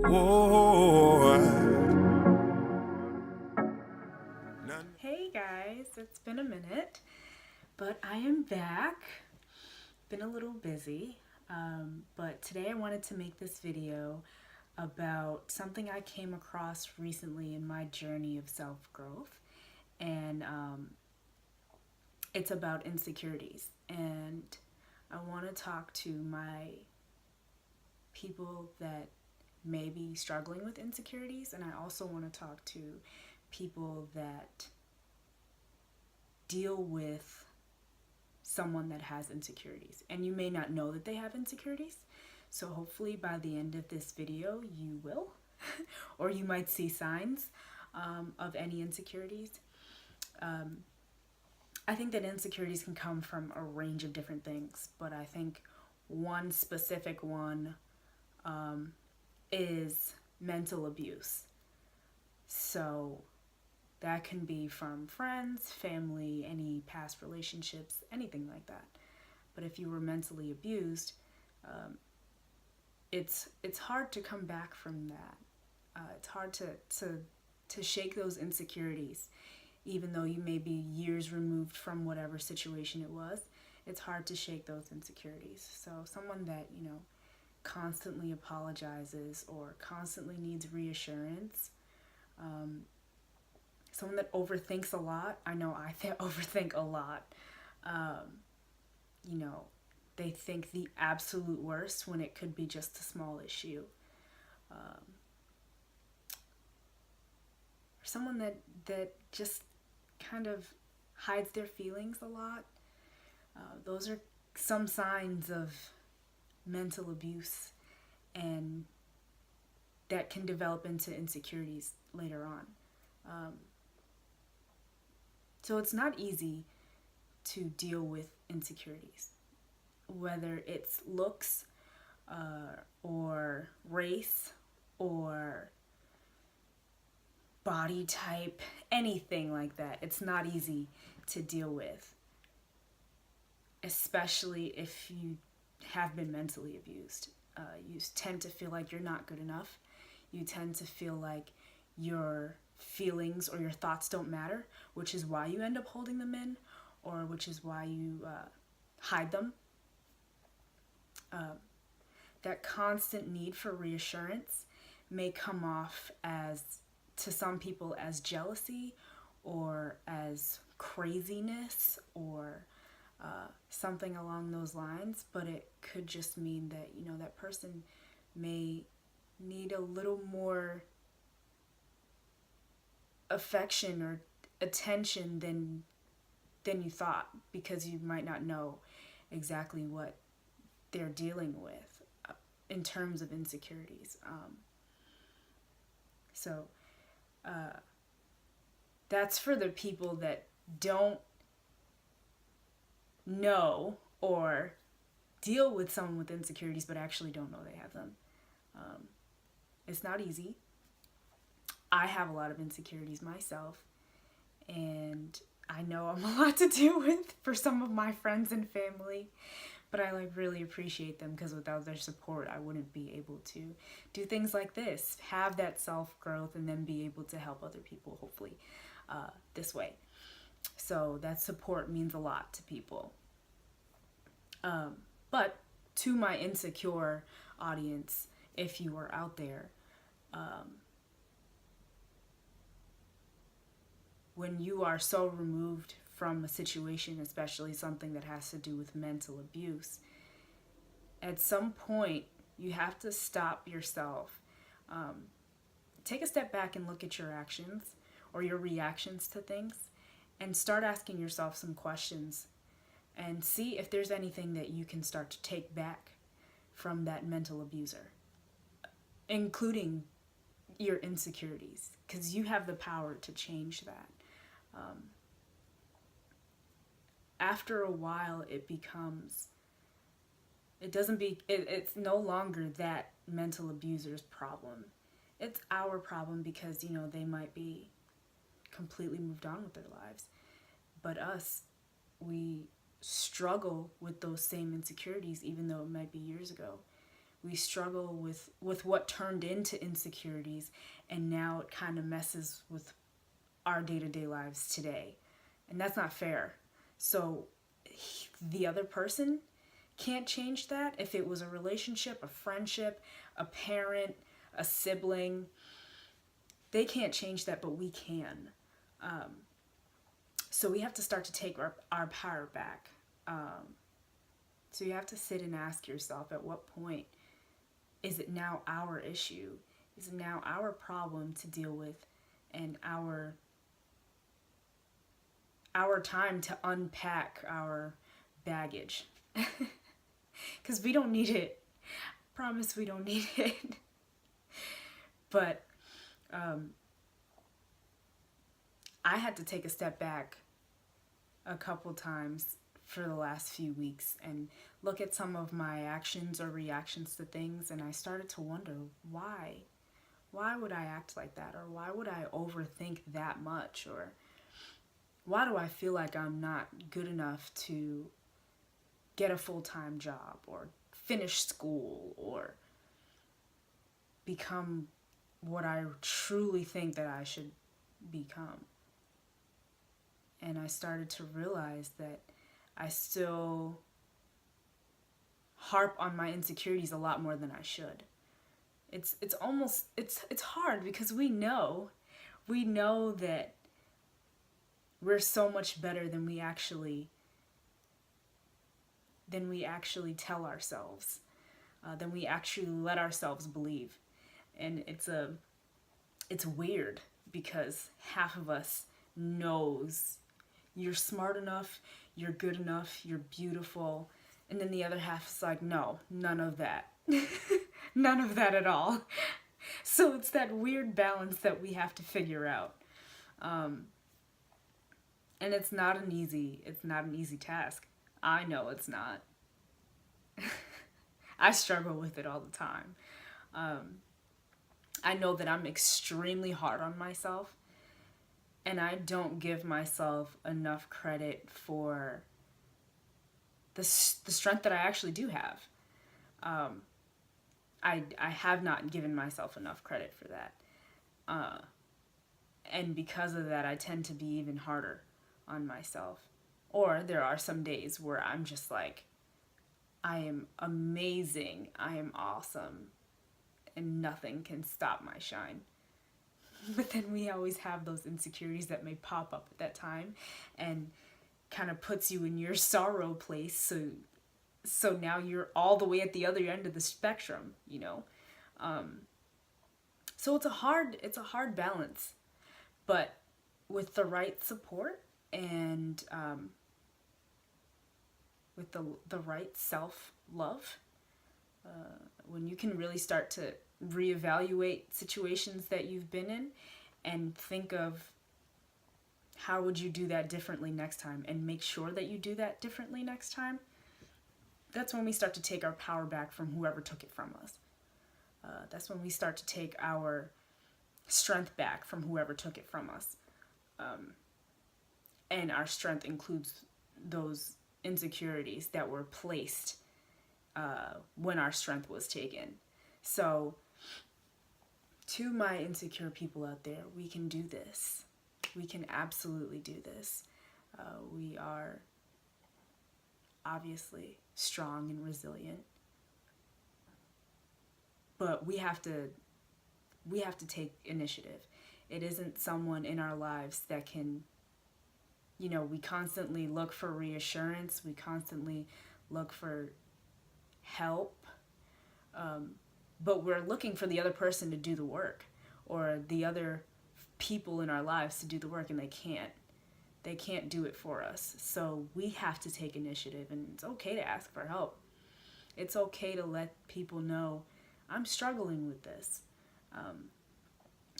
Hey guys, it's been a minute, but I am back. Been a little busy, but today I wanted to make this video about something I came across recently in my journey of self-growth, and it's about insecurities. And I want to talk to my people that may be struggling with insecurities, and I also want to talk to people that deal with someone that has insecurities. And you may not know that they have insecurities, so hopefully by the end of this video you will or you might see signs of any insecurities. I think that insecurities can come from a range of different things, but I think one specific one is mental abuse. So that can be from friends, family, any past relationships, anything like that. But if you were mentally abused, it's hard to come back from that. It's hard to shake those insecurities, even though you may be years removed from whatever situation it was. It's hard to shake those insecurities. So someone that, constantly apologizes or constantly needs reassurance, someone that overthinks a lot. I know I overthink a lot. They think the absolute worst when it could be just a small issue. Or someone that just kind of hides their feelings a lot. Those are some signs of mental abuse, and that can develop into insecurities later on. So it's not easy to deal with insecurities, whether it's looks or race or body type, anything like that. It's not easy to deal with, especially if you have been mentally abused. You tend to feel like you're not good enough. You tend to feel like your feelings or your thoughts don't matter, which is why you end up holding them in, or which is why you hide them. That constant need for reassurance may come off as, to some people, as jealousy or as craziness or something along those lines, but it could just mean that that person may need a little more affection or attention than you thought, because you might not know exactly what they're dealing with in terms of insecurities. So that's for the people that don't know or deal with someone with insecurities but actually don't know they have them. It's not easy. I have a lot of insecurities myself, and I know I'm a lot to deal with for some of my friends and family, but I really appreciate them, because without their support I wouldn't be able to do things like this, have that self-growth, and then be able to help other people, hopefully, this way. So that support means a lot to people. But to my insecure audience, if you are out there, when you are so removed from a situation, especially something that has to do with mental abuse, at some point you have to stop yourself. Take a step back and look at your actions or your reactions to things, and start asking yourself some questions and see if there's anything that you can start to take back from that mental abuser, including your insecurities, because you have the power to change that. After a while, it's no longer that mental abuser's problem. It's our problem, because they might be completely moved on with their lives, but us, we struggle with those same insecurities, even though it might be years ago. We struggle with what turned into insecurities, and now it kind of messes with our day-to-day lives today. And that's not fair. So the other person can't change that. If it was a relationship, a friendship, a parent, a sibling, they can't change that, but we can. So we have to start to take our power back. So you have to sit and ask yourself, at what point is it now our issue? Is it now our problem to deal with, and our time to unpack our baggage? Because we don't need it. Promise, we don't need it. But I had to take a step back a couple times for the last few weeks and look at some of my actions or reactions to things, and I started to wonder, why would I act like that, or why would I overthink that much, or why do I feel like I'm not good enough to get a full-time job or finish school or become what I truly think that I should become. And I started to realize that I still harp on my insecurities a lot more than I should. It's hard because we know that we're so much better than we actually tell ourselves, than we actually let ourselves believe. And it's weird because half of us knows you're smart enough, you're good enough, you're beautiful, and then the other half is like, no, none of that. None of that at all. So it's that weird balance that we have to figure out. And it's not an easy task. I know it's not. I struggle with it all the time. I know that I'm extremely hard on myself, and I don't give myself enough credit for the strength that I actually do have. I have not given myself enough credit for that. And because of that, I tend to be even harder on myself. Or there are some days where I'm just like, I am amazing, I am awesome, and nothing can stop my shine. But then we always have those insecurities that may pop up at that time and kind of puts you in your sorrow place. So now you're all the way at the other end of the spectrum, you know. So it's a hard balance, but with the right support and with the right self-love, when you can really start to reevaluate situations that you've been in and think of how would you do that differently next time, and make sure that you do that differently next time, that's when we start to take our power back from whoever took it from us. That's when we start to take our strength back from whoever took it from us. And our strength includes those insecurities that were placed when our strength was taken. So, to my insecure people out there, we can do this. We can absolutely do this. We are obviously strong and resilient, but we have to take initiative. It isn't someone in our lives that can, we constantly look for reassurance, we constantly look for help, but we're looking for the other person to do the work, or the other people in our lives to do the work, and they can't do it for us. So we have to take initiative, and it's okay to ask for help. It's okay to let people know, I'm struggling with this,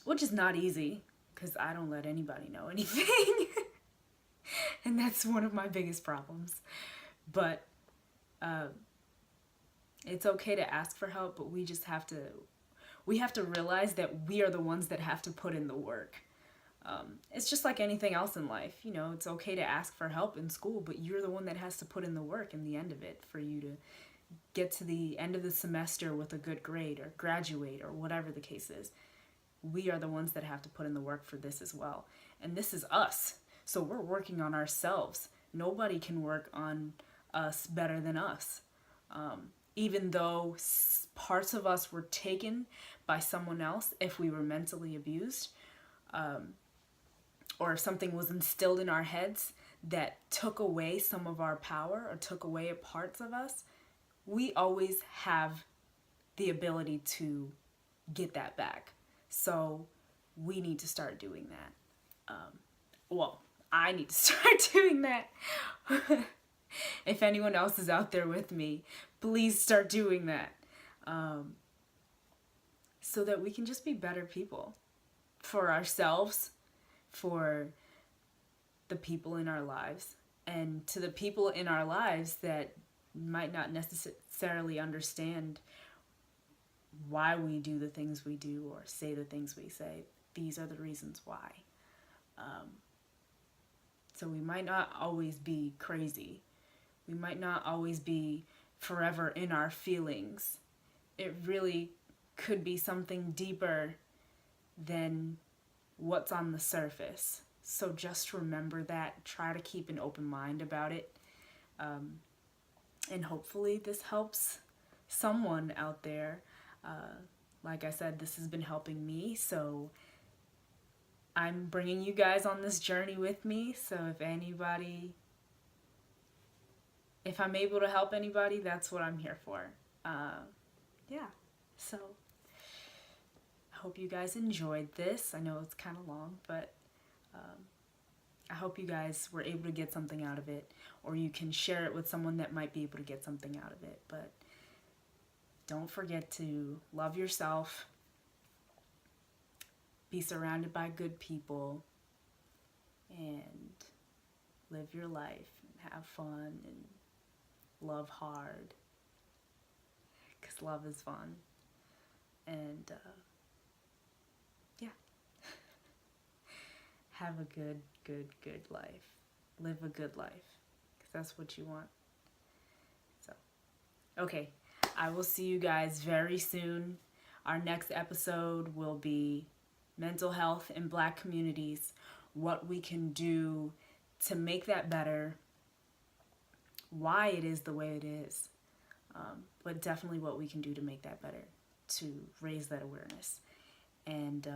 which is not easy because I don't let anybody know anything. And that's one of my biggest problems. But it's okay to ask for help, but we have to realize that we are the ones that have to put in the work. It's just like anything else in life. It's okay to ask for help in school, but you're the one that has to put in the work in the end of it for you to get to the end of the semester with a good grade or graduate or whatever the case is. We are the ones that have to put in the work for this as well. And this is us. So we're working on ourselves. Nobody can work on us better than us. Even though parts of us were taken by someone else, if we were mentally abused, or if something was instilled in our heads that took away some of our power or took away parts of us, we always have the ability to get that back. So we need to start doing that. I need to start doing that. If anyone else is out there with me, please start doing that. So that we can just be better people for ourselves, for the people in our lives, and to the people in our lives that might not necessarily understand why we do the things we do or say the things we say. These are the reasons why. So we might not always be crazy. We might not always be forever in our feelings. It really could be something deeper than what's on the surface. So just remember that. Try to keep an open mind about it. And hopefully this helps someone out there. Like I said, this has been helping me. So I'm bringing you guys on this journey with me. So if I'm able to help anybody, that's what I'm here for. So I hope you guys enjoyed this. I know it's kind of long, but I hope you guys were able to get something out of it, or you can share it with someone that might be able to get something out of it. But don't forget to love yourself, be surrounded by good people, and live your life and have fun and love hard, because love is fun. And have a good life. Live a good life, because that's what you want. So, okay, I will see you guys very soon. Our next episode will be mental health in Black communities, what we can do to make that better, why it is the way it is, but definitely what we can do to make that better, to raise that awareness. And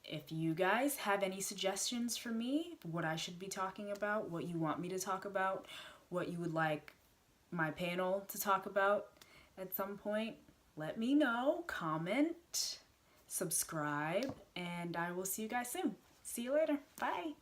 if you guys have any suggestions for me, what I should be talking about, what you want me to talk about, what you would like my panel to talk about at some point, let me know, comment, subscribe, and I will see you guys soon. See you later. Bye.